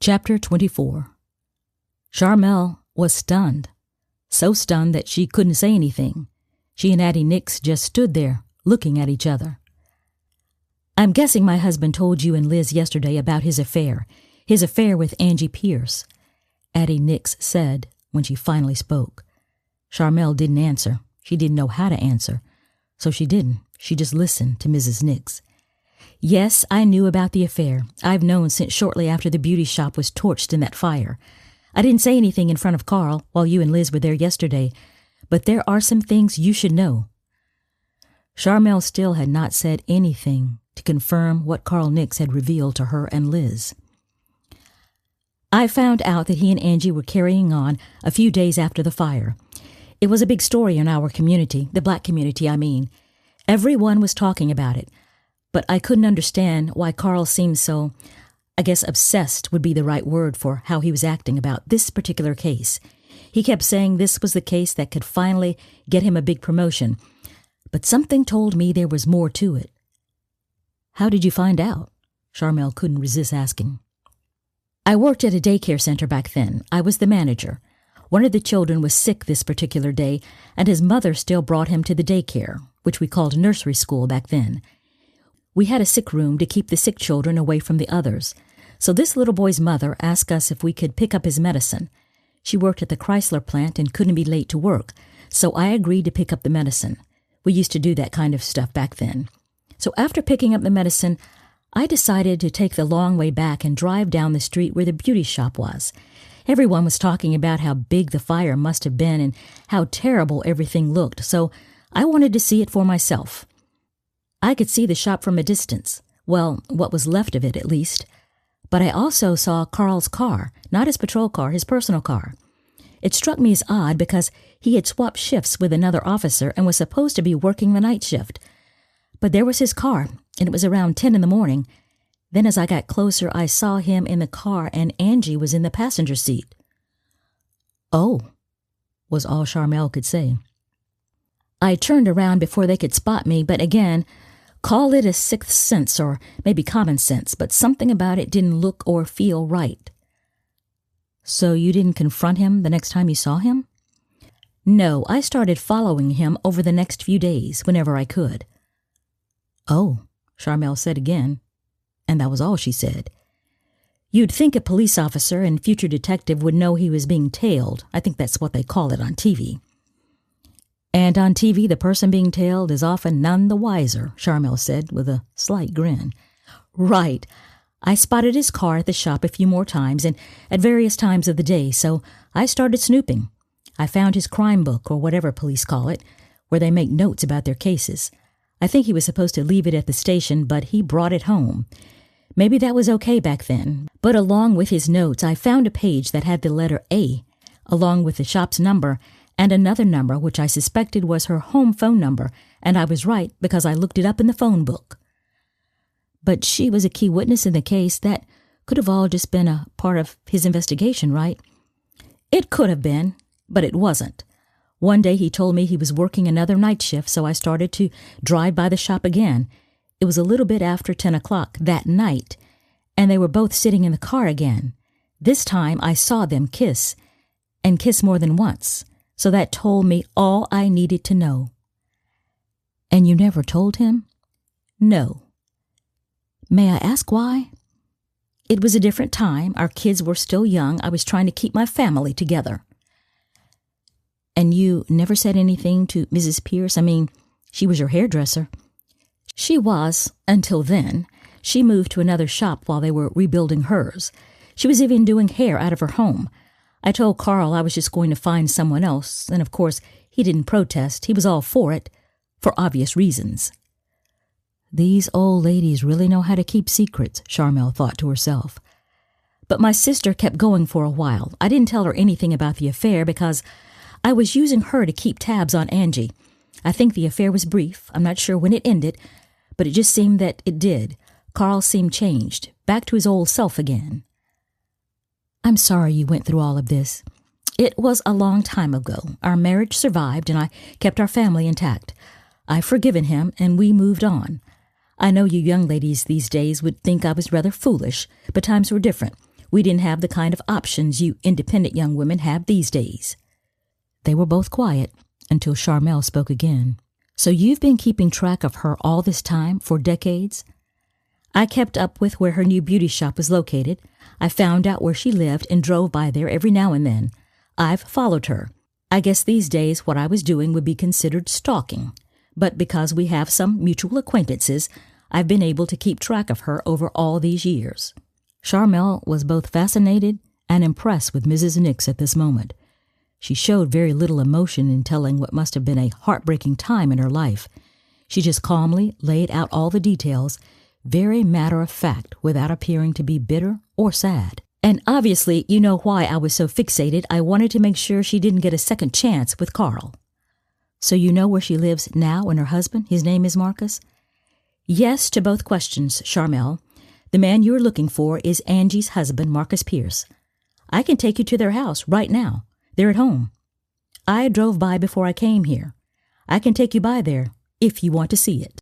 Chapter 24. Sharmelle was stunned. So stunned that she couldn't say anything. She and Addie Nix just stood there, looking at each other. "I'm guessing my husband told you and Liz yesterday about his affair with Angie Pierce," Addie Nix said when she finally spoke. Sharmelle didn't answer. She didn't know how to answer. So she didn't. She just listened to Mrs. Nix. "Yes, I knew about the affair. I've known since shortly after the beauty shop was torched in that fire. I didn't say anything in front of Carl while you and Liz were there yesterday, but there are some things you should know." Sharmelle still had not said anything to confirm what Carl Nix had revealed to her and Liz. "I found out that he and Angie were carrying on a few days after the fire. It was a big story in our community, the black community, I mean. Everyone was talking about it, but I couldn't understand why Carl seemed so, I guess obsessed would be the right word for how he was acting about this particular case. He kept saying this was the case that could finally get him a big promotion, but something told me there was more to it." "How did you find out?" Sharmelle couldn't resist asking. "I worked at a daycare center back then. I was the manager. One of the children was sick this particular day, and his mother still brought him to the daycare, which we called nursery school back then. We had a sick room to keep the sick children away from the others. So this little boy's mother asked us if we could pick up his medicine. She worked at the Chrysler plant and couldn't be late to work, so I agreed to pick up the medicine. We used to do that kind of stuff back then. So after picking up the medicine, I decided to take the long way back and drive down the street where the beauty shop was. Everyone was talking about how big the fire must have been and how terrible everything looked, so I wanted to see it for myself. I could see the shop from a distance, well, what was left of it at least, but I also saw Carl's car, not his patrol car, his personal car. It struck me as odd because he had swapped shifts with another officer and was supposed to be working the night shift. But there was his car, and it was around 10 in the morning. Then as I got closer, I saw him in the car and Angie was in the passenger seat." "Oh," was all Sharmelle could say. "I turned around before they could spot me, but again, call it a sixth sense or maybe common sense, but something about it didn't look or feel right." "So you didn't confront him the next time you saw him?" "No, I started following him over the next few days, whenever I could." "Oh," Sharmelle said again, and that was all she said. "You'd think a police officer and future detective would know he was being tailed. I think that's what they call it on TV." "And on TV, the person being tailed is often none the wiser," Sharmelle said with a slight grin. "Right. I spotted his car at the shop a few more times and at various times of the day, so I started snooping. I found his crime book, or whatever police call it, where they make notes about their cases. I think he was supposed to leave it at the station, but he brought it home. Maybe that was okay back then, but along with his notes, I found a page that had the letter A, along with the shop's number, and another number which I suspected was her home phone number, and I was right because I looked it up in the phone book." "But she was a key witness in the case. That could have all just been a part of his investigation, right?" "It could have been, but it wasn't. One day he told me he was working another night shift, so I started to drive by the shop again. It was a little bit after 10 o'clock that night, and they were both sitting in the car again. This time I saw them kiss, and kiss more than once, so that told me all I needed to know." "And you never told him?" "No." "May I ask why?" "It was a different time. Our kids were still young. I was trying to keep my family together." "And you never said anything to Mrs. Pierce? I mean, she was your hairdresser." "She was, until then. She moved to another shop while they were rebuilding hers. She was even doing hair out of her home. I told Carl I was just going to find someone else, and of course he didn't protest. He was all for it, for obvious reasons." "These old ladies really know how to keep secrets," Sharmelle thought to herself. "But my sister kept going for a while. I didn't tell her anything about the affair because I was using her to keep tabs on Angie. I think the affair was brief. I'm not sure when it ended, but it just seemed that it did. Carl seemed changed, back to his old self again." "I'm sorry you went through all of this." "It was a long time ago. Our marriage survived, and I kept our family intact. I've forgiven him, and we moved on. I know you young ladies these days would think I was rather foolish, but times were different. We didn't have the kind of options you independent young women have these days." They were both quiet until Sharmelle spoke again. "So you've been keeping track of her all this time, for decades?" "I kept up with where her new beauty shop was located. I found out where she lived and drove by there every now and then. I've followed her. I guess these days what I was doing would be considered stalking. But because we have some mutual acquaintances, I've been able to keep track of her over all these years." Sharmelle was both fascinated and impressed with Mrs. Nix at this moment. She showed very little emotion in telling what must have been a heartbreaking time in her life. She just calmly laid out all the details, very matter of fact, without appearing to be bitter or sad. "And obviously you know why I was so fixated. I wanted to make sure she didn't get a second chance with Carl." "So you know where she lives now and her husband? His name is Marcus?" "Yes to both questions, Sharmelle. The man you're looking for is Angie's husband, Marcus Pierce. I can take you to their house right now. They're at home. I drove by before I came here. I can take you by there if you want to see it."